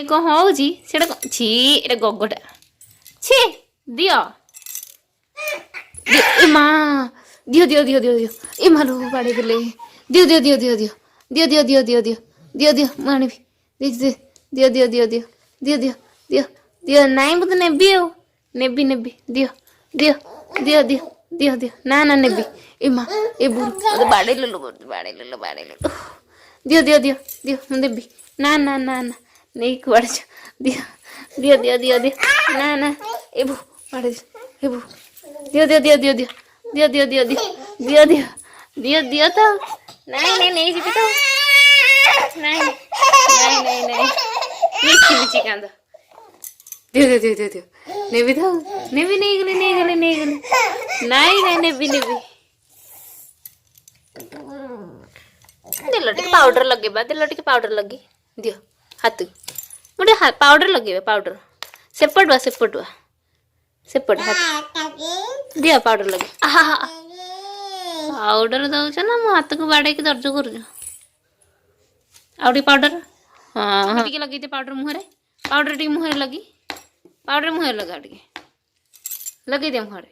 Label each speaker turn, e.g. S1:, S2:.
S1: कौन होउची सेटा छी एटा गगटा छी दियो ए माँ दियो दियो दियो दियो दियो ए मालो बाड़े देले दियो दियो दियो दियो दियो दियो दियो दियो दियो दियो दियो ମୁଁ ଆଣିବି ଦିଅ ଦିଅ ଦିଅ ଦିଅ ଦିଅ ଦିଅ ଦିଅ ଦିଅ ନାଇଁ ମୁଁ ତ ନେବି ଆଉ ନେବି ନେବି ଦିଅ ଦିଅ ଦିଅ ଦିଅ ଦିଅ ଦିଅ ନା ନା ନେବି ଏ ମା ଏ ବୁଢ଼ୀ ମୋତେ ବାଡ଼େଇଲୁ ବାଡ଼େଇଲୁ ଦିଅ ଦିଅ ଦିଅ ଦିଅ ମୁଁ ଦେବି ନା ନା ନା ନା ନେଇକି କୁଆଡ଼େ ଦିଅ ଦିଅ ଦିଅ ଦିଅ ଦିଅ ନା ନା ଏ ବୋ ବାଡ଼େଇ ଏ ବୋ ଦିଅ ଦିଅ ଦିଅ ଦିଅ ଦିଅ ଦିଅ ଦିଅ ଦିଅ ଦିଅ ଦିଅ ଦିଅ ଦିଅ ତ ନାଇଁ ନାଇଁ ନେଇଯିବି ତ ନାଇଁ ନାଇଁ ନାଇଁ ନାଇଁ ମିଛି ମିଛି କାନ୍ଦ ଦିଅ ଦିଅ ଦିଅ ଦିଅ ଦିଅ ନେବି ତ ନେବି ନେଇଗଲି ନେଇଗଲି ନେଇଗଲି ନାଇଁ ନାଇଁ ନେବି ନେବି ଦେଲ ଟିକେ ପାଉଡର ଲଗେଇବା ଦେଲ ଟିକେ ପାଉଡର ଲଗେଇ ଦିଅ ହାତକୁ ମୁଁ ଟିକେ ପାଉଡର ଲଗେଇବା ପାଉଡର ସେପଟୁଆ ସେପଟୁଆ ସେପଟେ ହାତ ଦିଅ ପାଉଡର ଲଗେଇ ପାଉଡର ଦଉଛ ନା ମୋ ହାତକୁ ବାଡେଇକି ଦର୍ଜ କରୁଛ ଆଉ ଟିକେ ପାଉଡର ହଁ ଟିକେ ଲଗେଇଦେ ପାଉଡର ମୁହଁରେ ଟିକେ ମୁହଁରେ ଲଗେଇ ପାଉଡର ମୁହଁରେ ଲଗାଅ ଟିକେ ଲଗେଇଦିଅ ମୁହଁରେ